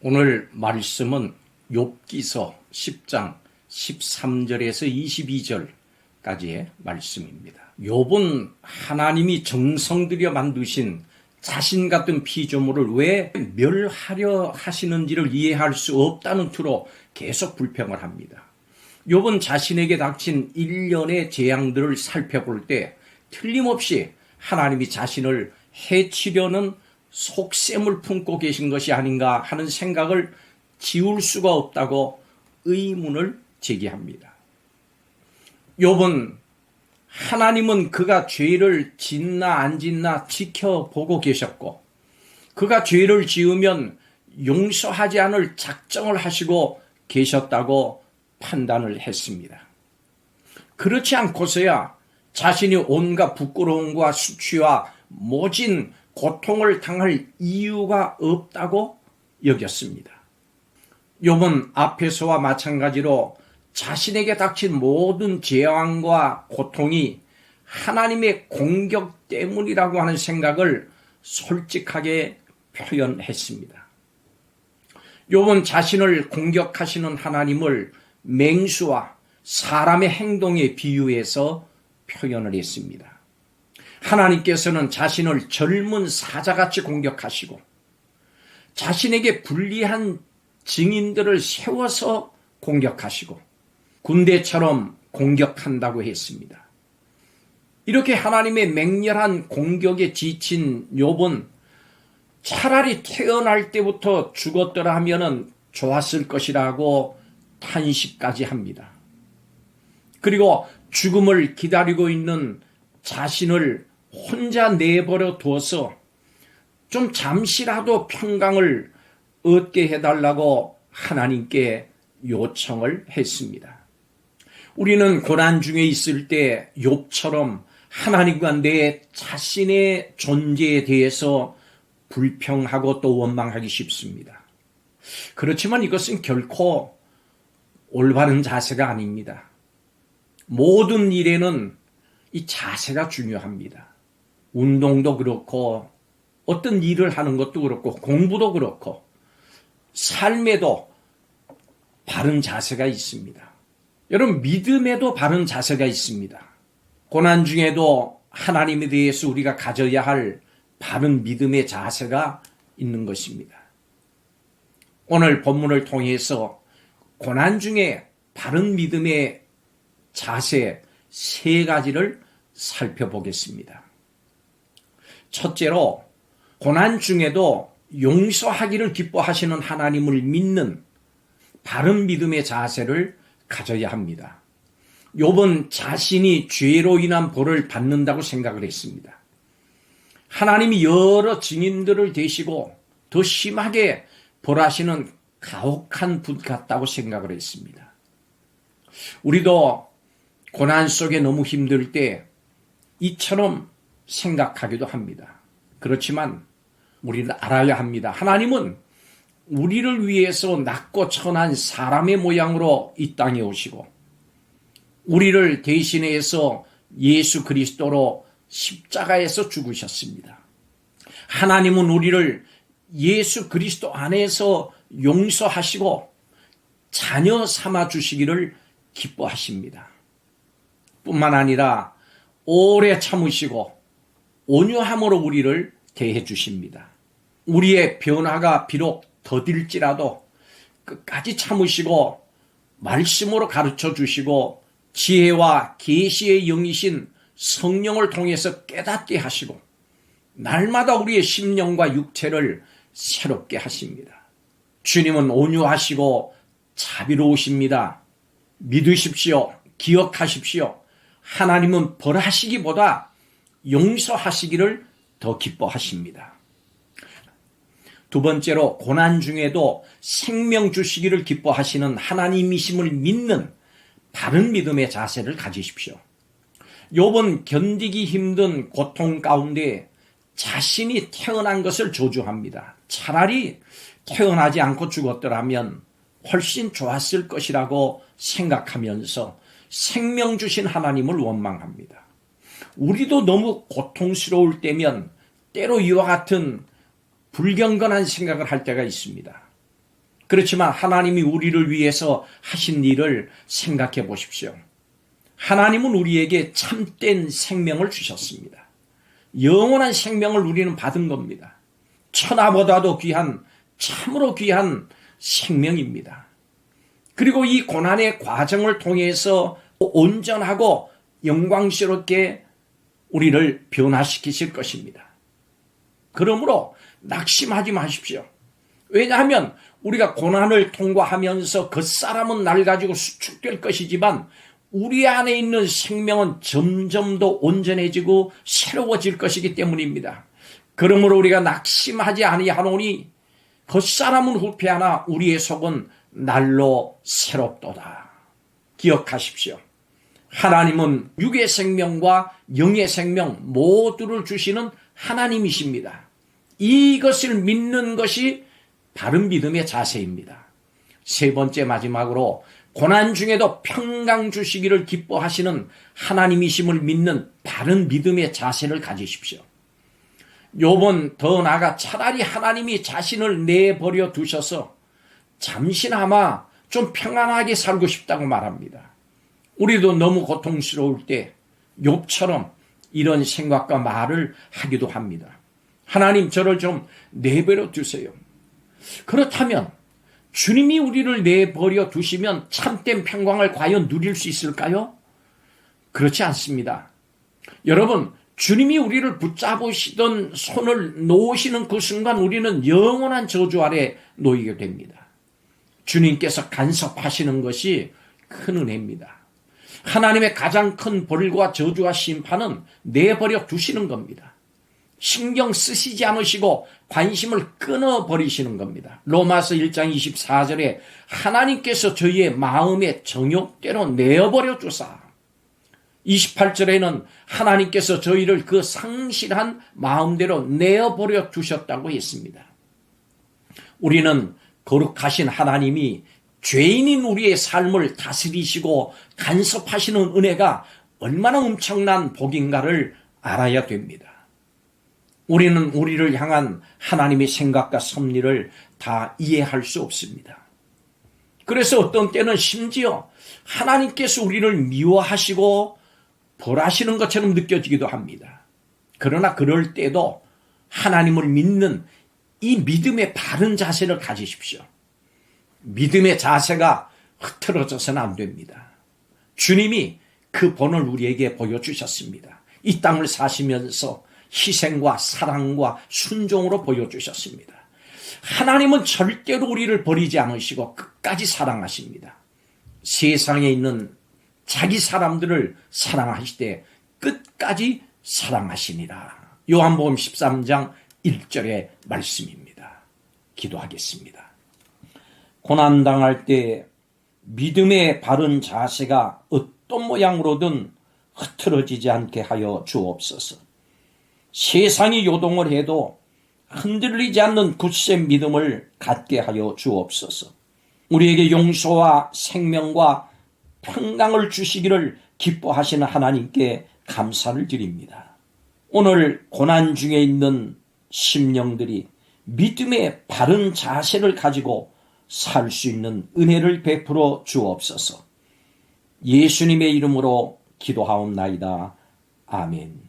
오늘 말씀은 욥기서 10장 13절에서 22절까지의 말씀입니다. 욥은 하나님이 정성 들여 만드신 자신 같은 피조물을 왜 멸하려 하시는지를 이해할 수 없다는 투로 계속 불평을 합니다. 욥은 자신에게 닥친 일련의 재앙들을 살펴볼 때 틀림없이 하나님이 자신을 해치려는 속셈을 품고 계신 것이 아닌가 하는 생각을 지울 수가 없다고 의문을 제기합니다. 욥은 하나님은 그가 죄를 짓나 안 짓나 지켜보고 계셨고 그가 죄를 지으면 용서하지 않을 작정을 하시고 계셨다고 판단을 했습니다. 그렇지 않고서야 자신이 온갖 부끄러움과 수치와 모진 고통을 당할 이유가 없다고 여겼습니다. 욥은 앞에서와 마찬가지로 자신에게 닥친 모든 재앙과 고통이 하나님의 공격 때문이라고 하는 생각을 솔직하게 표현했습니다. 욥은 자신을 공격하시는 하나님을 맹수와 사람의 행동에 비유해서 표현을 했습니다. 하나님께서는 자신을 젊은 사자같이 공격하시고 자신에게 불리한 증인들을 세워서 공격하시고 군대처럼 공격한다고 했습니다. 이렇게 하나님의 맹렬한 공격에 지친 욥은 차라리 태어날 때부터 죽었더라 하면은 좋았을 것이라고 탄식까지 합니다. 그리고 죽음을 기다리고 있는 자신을 혼자 내버려 두어서 좀 잠시라도 평강을 얻게 해달라고 하나님께 요청을 했습니다. 우리는 고난 중에 있을 때 욥처럼 하나님과 내 자신의 존재에 대해서 불평하고 또 원망하기 쉽습니다. 그렇지만 이것은 결코 올바른 자세가 아닙니다. 모든 일에는 이 자세가 중요합니다. 운동도 그렇고 어떤 일을 하는 것도 그렇고 공부도 그렇고 삶에도 바른 자세가 있습니다. 여러분, 믿음에도 바른 자세가 있습니다. 고난 중에도 하나님에 대해서 우리가 가져야 할 바른 믿음의 자세가 있는 것입니다. 오늘 본문을 통해서 고난 중에 바른 믿음의 자세 세 가지를 살펴보겠습니다. 첫째로, 고난 중에도 용서하기를 기뻐하시는 하나님을 믿는 바른 믿음의 자세를 가져야 합니다. 욥은 자신이 죄로 인한 벌을 받는다고 생각을 했습니다. 하나님이 여러 증인들을 대시고 더 심하게 벌하시는 가혹한 분 같다고 생각을 했습니다. 우리도 고난 속에 너무 힘들 때 이처럼 생각하기도 합니다. 그렇지만 우리는 알아야 합니다. 하나님은 우리를 위해서 낮고 천한 사람의 모양으로 이 땅에 오시고 우리를 대신해서 예수 그리스도로 십자가에서 죽으셨습니다. 하나님은 우리를 예수 그리스도 안에서 용서하시고 자녀 삼아 주시기를 기뻐하십니다. 뿐만 아니라 오래 참으시고 온유함으로 우리를 대해 주십니다. 우리의 변화가 비록 더딜지라도 끝까지 참으시고 말씀으로 가르쳐 주시고 지혜와 계시의 영이신 성령을 통해서 깨닫게 하시고 날마다 우리의 심령과 육체를 새롭게 하십니다. 주님은 온유하시고 자비로우십니다. 믿으십시오. 기억하십시오. 하나님은 벌하시기보다 용서하시기를 더 기뻐하십니다. 두 번째로, 고난 중에도 생명 주시기를 기뻐하시는 하나님이심을 믿는 바른 믿음의 자세를 가지십시오. 욥은 견디기 힘든 고통 가운데 자신이 태어난 것을 저주합니다. 차라리 태어나지 않고 죽었더라면 훨씬 좋았을 것이라고 생각하면서 생명 주신 하나님을 원망합니다. 우리도 너무 고통스러울 때면 때로 이와 같은 불경건한 생각을 할 때가 있습니다. 그렇지만 하나님이 우리를 위해서 하신 일을 생각해 보십시오. 하나님은 우리에게 참된 생명을 주셨습니다. 영원한 생명을 우리는 받은 겁니다. 천하보다도 귀한, 참으로 귀한 생명입니다. 그리고 이 고난의 과정을 통해서 온전하고 영광스럽게 우리를 변화시키실 것입니다. 그러므로 낙심하지 마십시오. 왜냐하면 우리가 고난을 통과하면서 그 사람은 날 가지고 수축될 것이지만 우리 안에 있는 생명은 점점 더 온전해지고 새로워질 것이기 때문입니다. 그러므로 우리가 낙심하지 아니하노니 겉사람은 후패하나 우리의 속은 날로 새롭도다. 기억하십시오. 하나님은 육의 생명과 영의 생명 모두를 주시는 하나님이십니다. 이것을 믿는 것이 바른 믿음의 자세입니다. 세 번째 마지막으로 고난 중에도 평강 주시기를 기뻐하시는 하나님이심을 믿는 바른 믿음의 자세를 가지십시오. 욥은 더 나아가 차라리 하나님이 자신을 내버려 두셔서 잠시나마 좀 평안하게 살고 싶다고 말합니다. 우리도 너무 고통스러울 때 욥처럼 이런 생각과 말을 하기도 합니다. 하나님, 저를 좀 내버려 두세요. 그렇다면 주님이 우리를 내버려 두시면 참된 평강을 과연 누릴 수 있을까요? 그렇지 않습니다. 여러분, 주님이 우리를 붙잡으시던 손을 놓으시는 그 순간 우리는 영원한 저주 아래 놓이게 됩니다. 주님께서 간섭하시는 것이 큰 은혜입니다. 하나님의 가장 큰 벌과 저주와 심판은 내버려 두시는 겁니다. 신경 쓰시지 않으시고 관심을 끊어버리시는 겁니다. 로마서 1장 24절에 하나님께서 저희의 마음의 정욕대로 내어버려 주사, 28절에는 하나님께서 저희를 그 상실한 마음대로 내어버려 두셨다고 했습니다. 우리는 거룩하신 하나님이 죄인인 우리의 삶을 다스리시고 간섭하시는 은혜가 얼마나 엄청난 복인가를 알아야 됩니다. 우리는 우리를 향한 하나님의 생각과 섭리를 다 이해할 수 없습니다. 그래서 어떤 때는 심지어 하나님께서 우리를 미워하시고 벌하시는 것처럼 느껴지기도 합니다. 그러나 그럴 때도 하나님을 믿는 이 믿음의 바른 자세를 가지십시오. 믿음의 자세가 흐트러져서는 안 됩니다. 주님이 그 본을 우리에게 보여주셨습니다. 이 땅을 사시면서 희생과 사랑과 순종으로 보여주셨습니다. 하나님은 절대로 우리를 버리지 않으시고 끝까지 사랑하십니다. 세상에 있는 자기 사람들을 사랑하시되 끝까지 사랑하시니라. 요한복음 13장 1절의 말씀입니다. 기도하겠습니다. 고난당할 때 믿음의 바른 자세가 어떤 모양으로든 흐트러지지 않게 하여 주옵소서. 세상이 요동을 해도 흔들리지 않는 굳센 믿음을 갖게 하여 주옵소서. 우리에게 용서와 생명과 평강을 주시기를 기뻐하시는 하나님께 감사를 드립니다. 오늘 고난 중에 있는 심령들이 믿음의 바른 자세를 가지고 살 수 있는 은혜를 베풀어 주옵소서. 예수님의 이름으로 기도하옵나이다. 아멘.